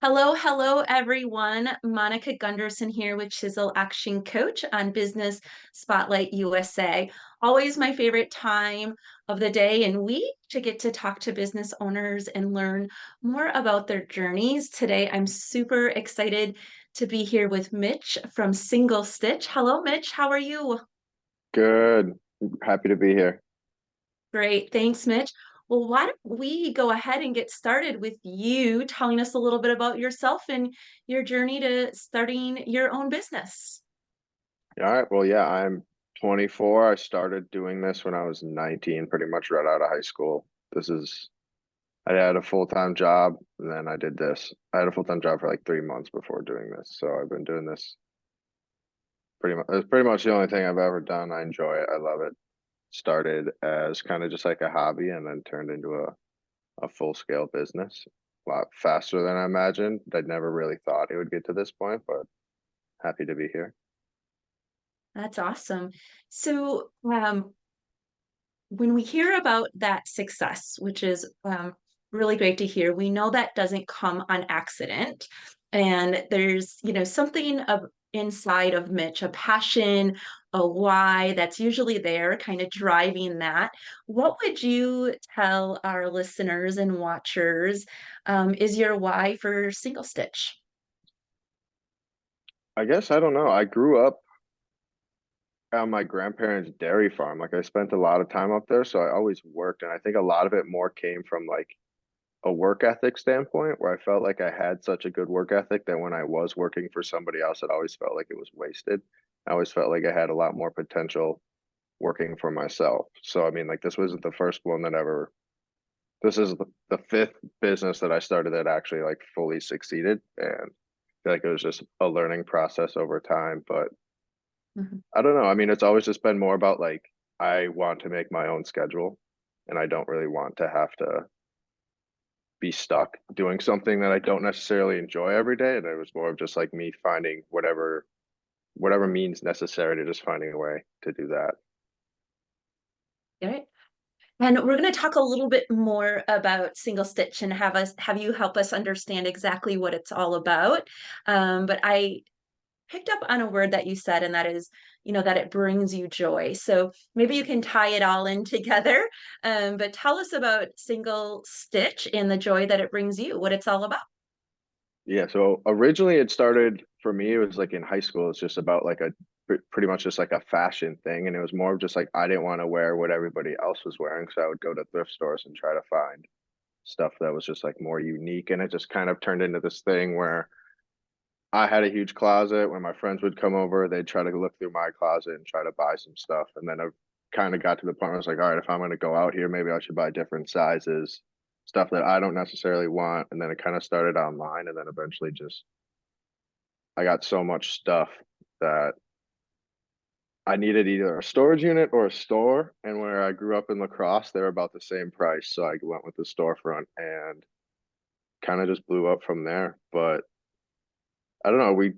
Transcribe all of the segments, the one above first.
Hello, hello, everyone. Monica Gunderson here with Chisel Action Coach on Business Spotlight USA. Always my favorite time of the day and week to get to talk to business owners and learn more about their journeys. Today, I'm super excited to be here with Mitch from SingleStitch. Hello, Mitch. How are you? Good. Happy to be here. Great. Thanks, Mitch. Well, why don't we go ahead and get started with you telling us a little bit about yourself and your journey to starting your own business? All right. Well, yeah, I'm 24. I started doing this when I was 19, pretty much right out of high school. I had a full-time job and then I did this. I had a full-time job for like 3 months before doing this. So I've been doing this pretty much, it's pretty much the only thing I've ever done. I enjoy it. I love it. Started as kind of just like a hobby and then turned into a full-scale business a lot faster than I imagined. I'd never really thought it would get to this point, but happy to be here. That's awesome. So, when we hear about that success, which is really great to hear, we know that doesn't come on accident. And there's, something of inside of Mitch, a passion, a why that's usually there, kind of driving that. What would you tell our listeners and watchers is your why for Single Stitch? I guess I don't know. I grew up on my grandparents' dairy farm. Like I spent a lot of time up there, so I always worked, and I think a lot of it more came from like a work ethic standpoint, where I felt like I had such a good work ethic that when I was working for somebody else, it always felt like it was wasted. I always felt like I had a lot more potential working for myself. So I mean, like this wasn't the first one that ever. This is the fifth business that I started that actually like fully succeeded, and I feel like it was just a learning process over time. But Mhm. I don't know. I mean, it's always just been more about like I want to make my own schedule and I don't really want to have to be stuck doing something that I don't necessarily enjoy every day. And it was more of just like me finding whatever means necessary to just finding a way to do that. Right. And we're going to talk a little bit more about single stitch and have you help us understand exactly what it's all about. But I picked up on a word that you said, and that is, that it brings you joy. So maybe you can tie it all in together. But tell us about single stitch and the joy that it brings you, what it's all about. Yeah, so originally it started for me, it was like in high school, it's just about like pretty much just like a fashion thing. And it was more of just like I didn't want to wear what everybody else was wearing. So I would go to thrift stores and try to find stuff that was just like more unique. And it just kind of turned into this thing where I had a huge closet. When my friends would come over, they'd try to look through my closet and try to buy some stuff. And then I kind of got to the point where I was like, all right, if I'm going to go out here, maybe I should buy different sizes, stuff that I don't necessarily want. And then it kind of started online. And then eventually just, I got so much stuff that I needed either a storage unit or a store. And where I grew up in La Crosse, they're about the same price. So I went with the storefront and kind of just blew up from there. But I don't know. We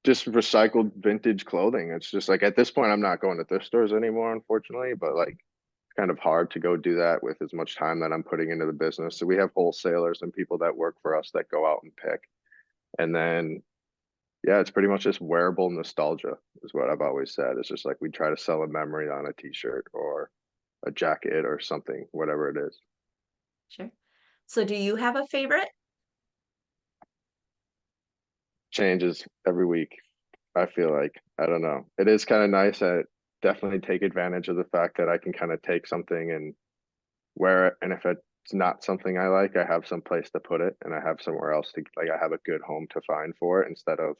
just recycled vintage clothing. It's just like at this point, I'm not going to thrift stores anymore, unfortunately, but like it's kind of hard to go do that with as much time that I'm putting into the business. So we have wholesalers and people that work for us that go out and pick. And then, yeah, it's pretty much just wearable nostalgia, is what I've always said. It's just like we try to sell a memory on a t-shirt or a jacket or something, whatever it is. Sure. So do you have a favorite? Changes every week. I feel like I don't know. It is kind of nice. I definitely take advantage of the fact that I can kind of take something and wear it, and if it's not something I like, I have some place to put it, and I have somewhere else to like. I have a good home to find for it instead of.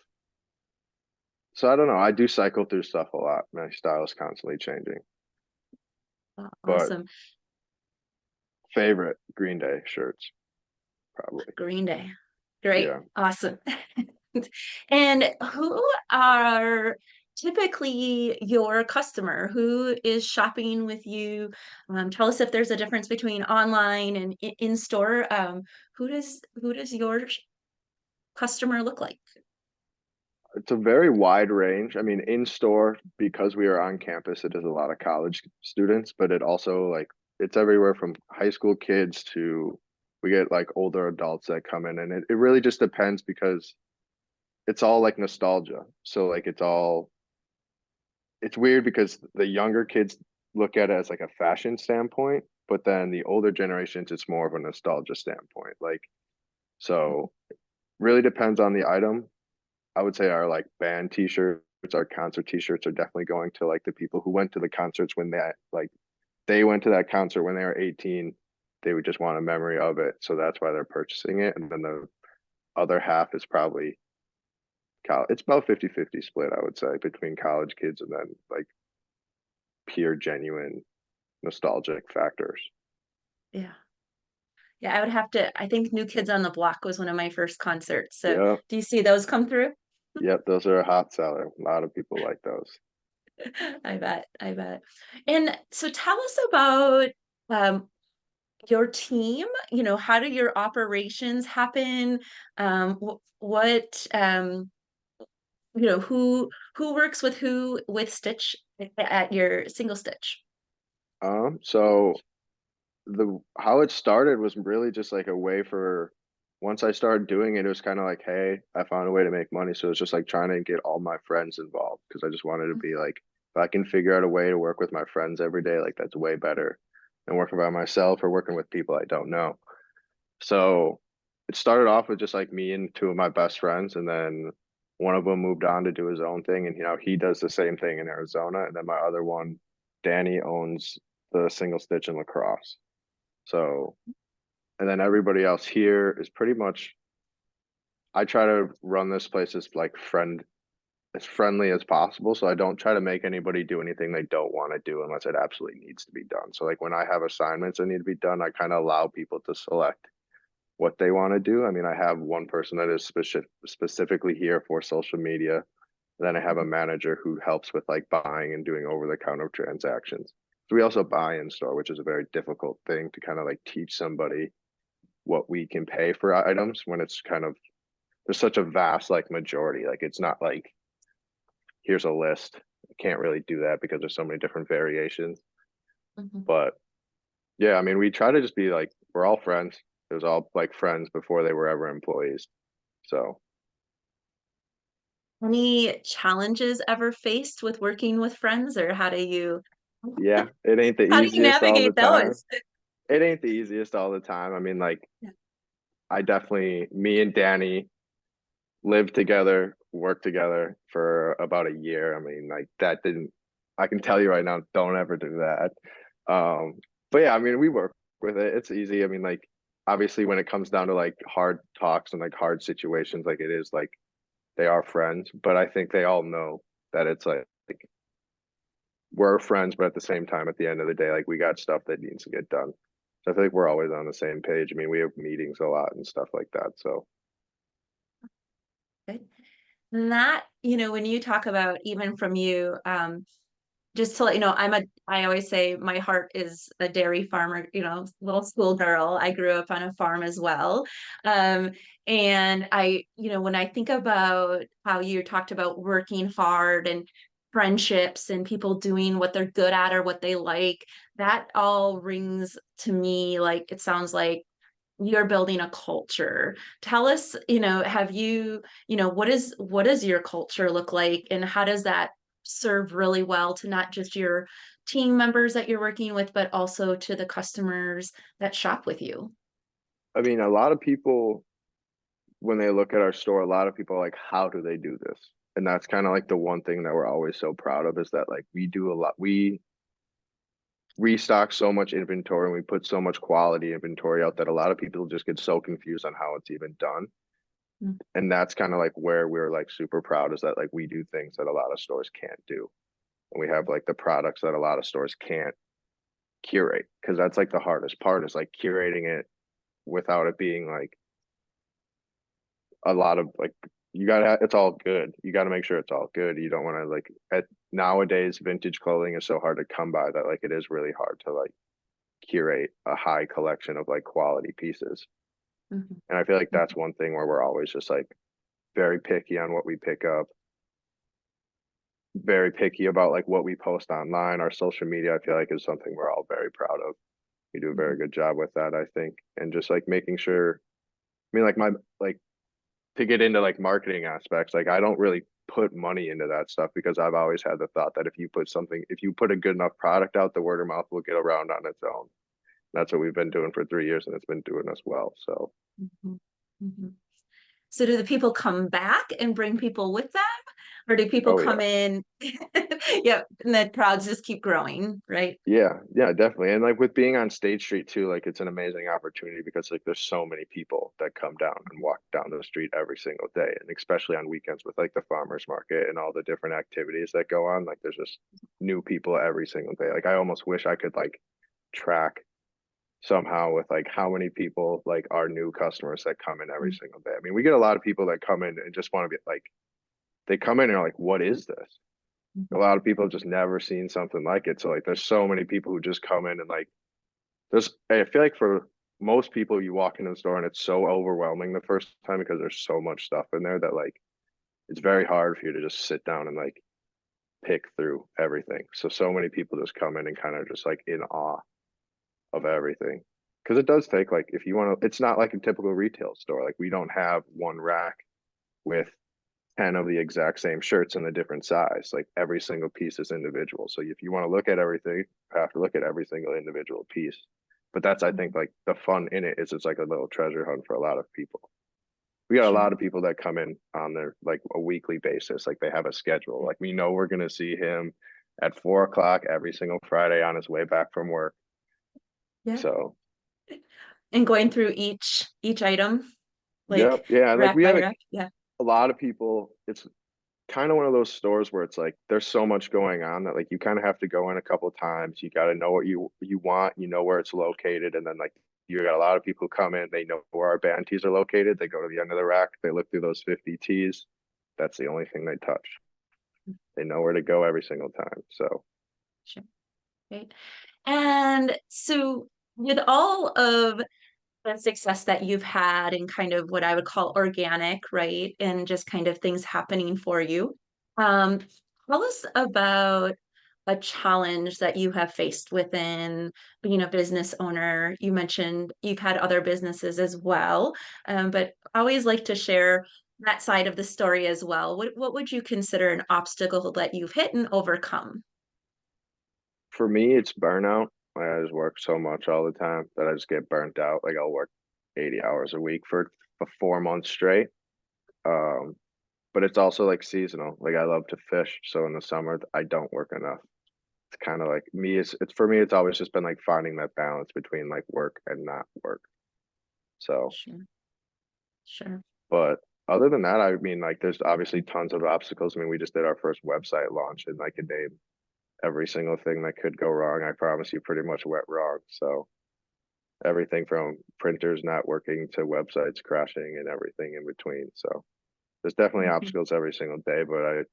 So I don't know. I do cycle through stuff a lot. My style is constantly changing. But Awesome. favorite Green Day shirts, probably. Green Day. Great. Yeah. Awesome. And who are typically your customer? Who is shopping with you? Tell us if there's a difference between online and in store. Who does your customer look like? It's a very wide range. I mean, in store, because we are on campus, it is a lot of college students, but it also like it's everywhere from high school kids to We get like older adults that come in, and it really just depends because it's all like nostalgia. So like it's weird because the younger kids look at it as like a fashion standpoint, but then the older generations, it's more of a nostalgia standpoint. Like, so really depends on the item. I would say our like band t-shirts, our concert t-shirts are definitely going to like the people who went to the concerts when they went to that concert when they were 18. They would just want a memory of it. So that's why they're purchasing it. And then the other half is probably college. It's about 50-50 split, I would say, between college kids and then like pure genuine nostalgic factors. Yeah. Yeah, I would have to, I think New Kids on the Block was one of my first concerts. So Yeah. do you see those come through? Yep. Those are a hot seller. A lot of people like those. I bet, I bet. And so tell us about um your team, how do your operations happen? What who works with who with Stitch at your single stitch? So the how it started was really just like a way for once I started doing it, it was kind of like, hey, I found a way to make money. So it's just like trying to get all my friends involved because I just wanted to be like, if I can figure out a way to work with my friends every day, like that's way better than working by myself or working with people I don't know. So it started off with just like me and two of my best friends, and then one of them moved on to do his own thing, and he does the same thing in Arizona, and then my other one, Danny, owns the single stitch in lacrosse. So, and then everybody else here is pretty much, I try to run this place as friendly as possible. So I don't try to make anybody do anything they don't want to do unless it absolutely needs to be done. So like when I have assignments that need to be done, I kind of allow people to select what they want to do. I mean, I have one person that is specifically here for social media. Then I have a manager who helps with like buying and doing over the counter transactions. So we also buy in store, which is a very difficult thing to kind of like teach somebody what we can pay for items when it's kind of there's such a vast like majority. Like it's not like here's a list. I can't really do that because there's so many different variations. Mhm. But yeah, I mean, we try to just be like we're all friends. It was all like friends before they were ever employees. So Any challenges ever faced with working with friends, or yeah, it ain't the how do you easiest all the navigate time. those? It ain't the easiest all the time. I mean, like Yeah. I definitely me and Danny lived together, worked together for about a year. I mean, like that didn't I can tell you right now, don't ever do that. But yeah, I mean, we work with it. It's easy. I mean, like obviously when it comes down to like hard talks and like hard situations, like it is like they are friends, but I think they all know that it's like we're friends, but at the same time, at the end of the day, like we got stuff that needs to get done. So I think we're always on the same page. I mean, we have meetings a lot and stuff like that. So Good. And that, when you talk about even from you, just to let you know, I always say my heart is a dairy farmer, little school girl. I grew up on a farm as well. Um, and when I think about how you talked about working hard and friendships and people doing what they're good at or what they like, that all rings to me like it sounds like you're building a culture. Tell us, have you, what does your culture look like and how does that serve really well to not just your team members that you're working with, but also to the customers that shop with you? I mean, a lot of people when they look at our store, a lot of people are like, how do they do this? And that's kind of like the one thing that we're always so proud of is that like we do a lot. We restock so much inventory and we put so much quality inventory out that a lot of people just get so confused on how it's even done. Mm. And that's kind of like where we're like super proud is that like we do things that a lot of stores can't do. And we have like the products that a lot of stores can't curate because that's like the hardest part is like curating it without it being like a lot of like you gotta it's all good. You gotta make sure it's all good. You don't want to like at nowadays vintage clothing is so hard to come by that like it is really hard to like curate a high collection of like quality pieces. Mhm. And I feel like that's one thing where we're always just like very picky on what we pick up, very picky about like what we post online. Our social media, I feel like is something we're all very proud of. You do a very Mhm. good job with that, I think. And just like making sure, I mean, like like to get into like marketing aspects, like I don't really put money into that stuff because I've always had the thought that if you put a good enough product out, the word of mouth will get around on its own. That's what we've been doing for 3 years and it's been doing us well. So, Mhm. Mhm. So do the people come back and bring people with them? Or do people oh come yeah. in? Yep, and the crowds just keep growing, right? Yeah, yeah, definitely. And like with being on State Street too, like it's an amazing opportunity because like there's so many people that come down and walk down the street every single day. And especially on weekends with like the farmers market and all the different activities that go on, like there's just new people every single day. Like I almost wish I could like track somehow with like how many people like are new customers that come in every single day. I mean, we get a lot of people that come in and just want to be like, they come in and are like, what is this? A Mhm. lot of people have just never seen something like it. So like there's so many people who just come in and like I feel like for most people you walk into the store and it's so overwhelming the first time because there's so much stuff in there that like it's very hard for you to just sit down and like pick through everything. So many people just come in and kind of just like in awe of everything. Because it does take like if you want to, it's not like a typical retail store. Like we don't have one rack with 10 of the exact same shirts in a different size. Like every single piece is individual. So if you want to look at everything, you have to look at every single individual piece. But that's, I think, Mhm. like the fun in it is it's like a little treasure hunt for a lot of people. We got a Sure. lot of people that come in on their like a weekly basis. Like they have a schedule. Like we know we're going to see him at 4 o'clock every single Friday on his way back from work. Yeah. So, And going through each item, yep. like Yeah. And like rack we by have rack. Yeah. a lot of people, it's kind of one of those stores where it's like there's so much going on that like you kind of have to go in a couple times. You got to know what you want, you know where it's located, and then like you got a lot of people come in, they know where our band tees are located. They go to the end of the rack, they look through those 50 tees. That's the only thing they touch. They know where to go every single time. So Sure. Right. And so with all of the success that you've had and kind of what I would call organic, right? And just kind of things happening for you. Um, Tell us about a challenge that you have faced within being a business owner. You mentioned you've had other businesses as well, but I always like to share that side of the story as well. What would you consider an obstacle that you've hit and overcome? for me, it's burnout. Like, I just work so much all the time that I just get burnt out. Like I'll work 80 hours a week for 4 months straight. Um, but it's also like seasonal. Like I love to fish, so in the summer I don't work enough. It's kind of like me. It's for me. It's always just been like finding that balance between like work and not work. So, Sure, sure. but other than that, I mean, like there's obviously tons of obstacles. I mean, we just did our first website launch, and I could name every single thing that could go wrong. I promise you, pretty much went wrong. So everything from printers not working to websites crashing and everything in between. So there's definitely Mhm, obstacles every single day, but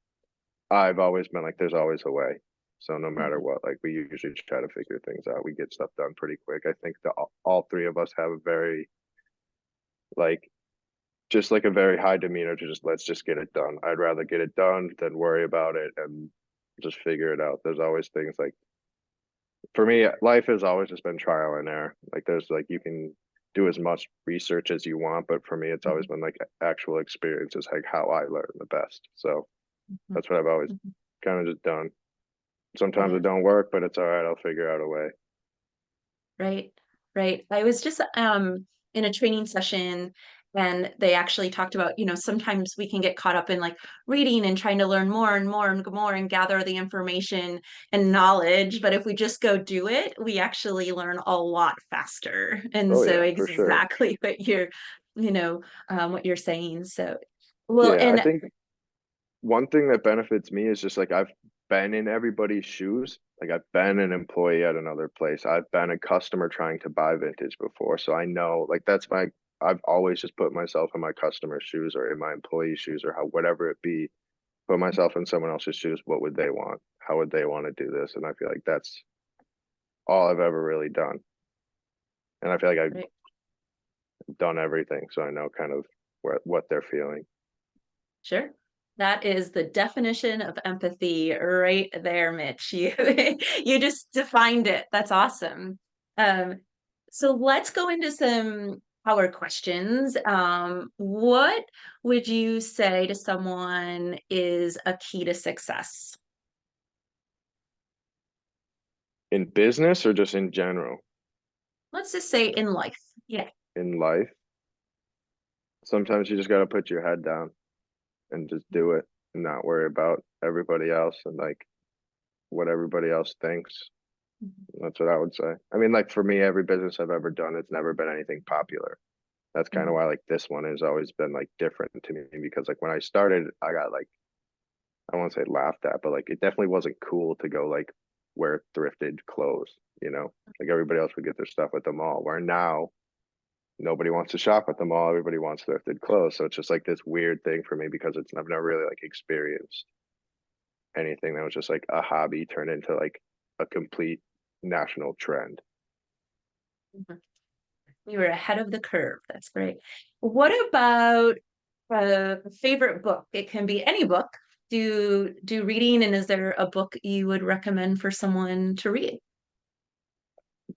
I've always been like, there's always a way. So no matter mhm. what, like we usually try to figure things out. We get stuff done pretty quick. I think all three of us have a very like just like a very high demeanor to just let's just get it done. I'd rather get it done than worry about it and just figure it out. There's always things like for me, life has always just been trial and error. Like there's like you can do as much research as you want, but for me, it's always Mhm, been like actual experiences, like how I learn the best. So mhm, that's what I've always mhm. kind of just done. Sometimes Yeah. it don't work, but it's all right. I'll figure out a way. Right, right. I was just in a training session and they actually talked about, sometimes we can get caught up in like reading and trying to learn more and more and more and gather the information and knowledge. But if we just go do it, we actually learn a lot faster. And Oh so yeah, for sure. exactly you know, what you're saying. So, well, Yeah, I and think one thing that benefits me is just like I've been in everybody's shoes. Like I've been an employee at another place. I've been a customer trying to buy vintage before. So I know like I've always just put myself in my customer's shoes or in my employee's shoes or how whatever it be, put myself in someone else's shoes. What would they want? How would they want to do this? And I feel like that's all I've ever really done. And I feel like I've right. done everything. So I know kind of what they're feeling. Sure. That is the definition of empathy right there, Mitch. You you just defined it. That's awesome. So let's go into some power questions. What would you say to someone is a key to success? In business or just in general? Let's just say in life. Yeah. In life, sometimes you just got to put your head down and just do it and not worry about everybody else and like what everybody else thinks. That's what I would say. I mean, like for me, every business I've ever done, it's never been anything popular. That's kind of Mhm. why like this one has always been like different to me because like when I started, I got like I won't say laughed at, but like it definitely wasn't cool to go like wear thrifted clothes, you know? Like everybody else would get their stuff at the mall. Where now nobody wants to shop at the mall, everybody wants thrifted clothes. So it's just like this weird thing for me because I've never really like experienced anything that was just like a hobby turned into like a complete national trend. Mhm. You were ahead of the curve. That's great. What about a favorite book? It can be any book. Do reading, and is there a book you would recommend for someone to read?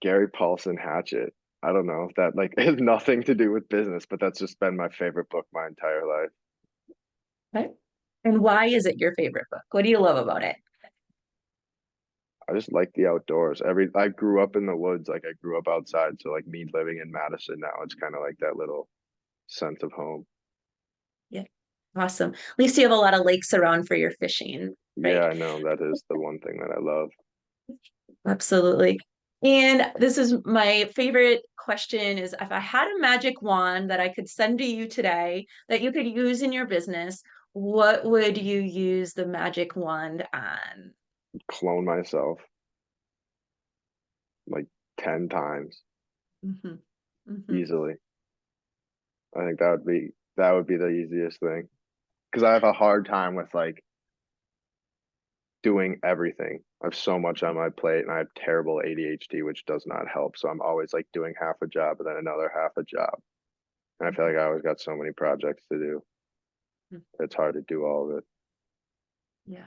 Gary Paulson Hatchet. I don't know if that like has nothing to do with business, but that's just been my favorite book my entire life. Okay. And why is it your favorite book? What do you love about it? I just like the outdoors. I grew up in the woods, like I grew up outside. So like me living in Madison now, it's kind of like that little sense of home. Yeah. Awesome. At least you have a lot of lakes around for your fishing, Yeah, right? I know that is the one thing that I love. Absolutely. And this is my favorite question is if I had a magic wand that I could send to you today that you could use in your business, what would you use the magic wand on? Clone myself like 10 times Hmm. Hmm. easily. I think that would be the easiest thing because I have a hard time with like doing everything. I have so much on my plate and I have terrible ADHD, which does not help. So I'm always like doing half a job and then another half a job. And I feel like I always got so many projects to do. It's hard to do all of it. Yeah.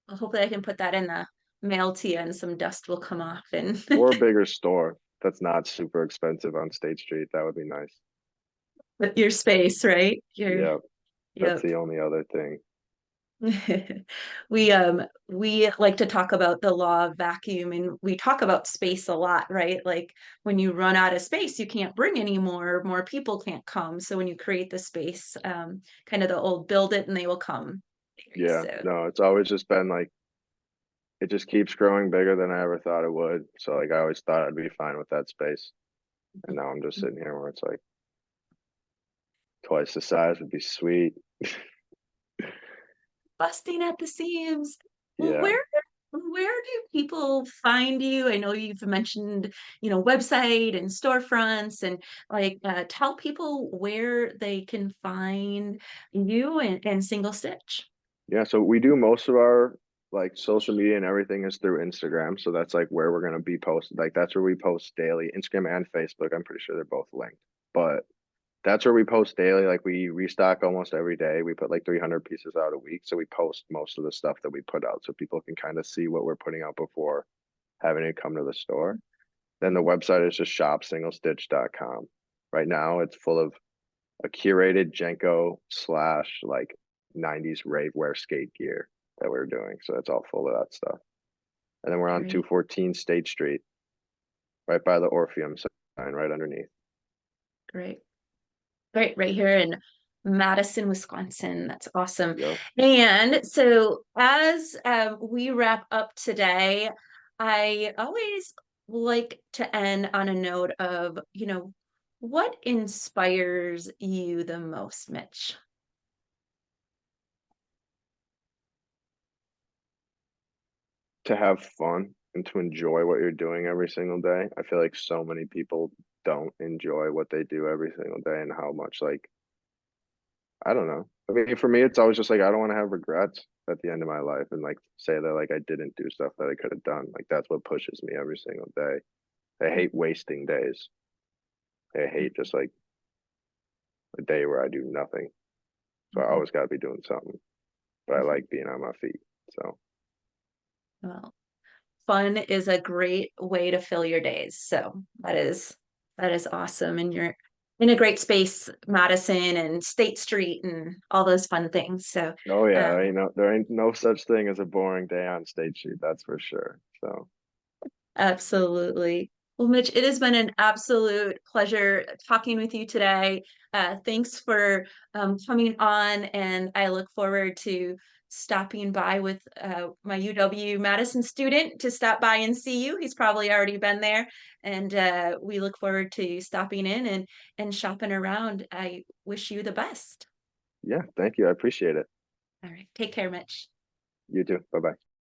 Well, hopefully I can put that in the mail to you and some dust will come off and Or a bigger store that's not super expensive on State Street. That would be nice. with your space, right? Your, Yep. That's yep. the only other thing. We like to talk about the law of vacuum and we talk about space a lot, right? Like when you run out of space, you can't bring any more people can't come. So when you create the space, kind of the old build it and they will come. Yeah. So No, it's always just been like it just keeps growing bigger than I ever thought it would. So like I always thought I'd be fine with that space. And now I'm just sitting here where it's like twice the size would be sweet. busting at the seams. Well, Yeah. where do people find you? I know you've mentioned, website and storefronts and like tell people where they can find you and Single Stitch. Yeah, so we do most of our like social media and everything is through Instagram. So that's like where we're gonna be posted. Like that's where we post daily. Instagram and Facebook. I'm pretty sure they're both linked. But that's where we post daily. Like we restock almost every day. We put like 300 pieces out a week. So we post most of the stuff that we put out so people can kind of see what we're putting out before having to come to the store. Then the website is just shopsinglestitch.com. Right now it's full of a curated Jenko slash like 90s rave wear skate gear that we're doing. So it's all full of that stuff. And then we're on Great, 214 State Street, right by the Orpheum sign, right underneath. great. Great, right here in Madison, Wisconsin. That's awesome. Yep. And so, as we wrap up today, I always like to end on a note of, what inspires you the most, Mitch? To have fun and to enjoy what you're doing every single day. I feel like so many people don't enjoy what they do every single day and how much like I don't know. I mean, for me, it's always just like I don't want to have regrets at the end of my life and like say that like I didn't do stuff that I could have done. Like that's what pushes me every single day. I hate wasting days. I hate just like a day where I do nothing. So I Mhm. always got to be doing something. But I like being on my feet. So Well, fun is a great way to fill your days. So That is awesome, and you're in a great space, Madison and State Street and all those fun things, so, Oh yeah, um, there ain't no such thing as a boring day on State Street, that's for sure. So absolutely. Well, Mitch, it has been an absolute pleasure talking with you today. Thanks for coming on, and I look forward to stopping by with my UW Madison student to stop by and see you. He's probably already been there, and we look forward to stopping in and shopping around. I wish you the best. yeah, thank you. I appreciate it. All right, take care, Mitch. You too. Bye bye.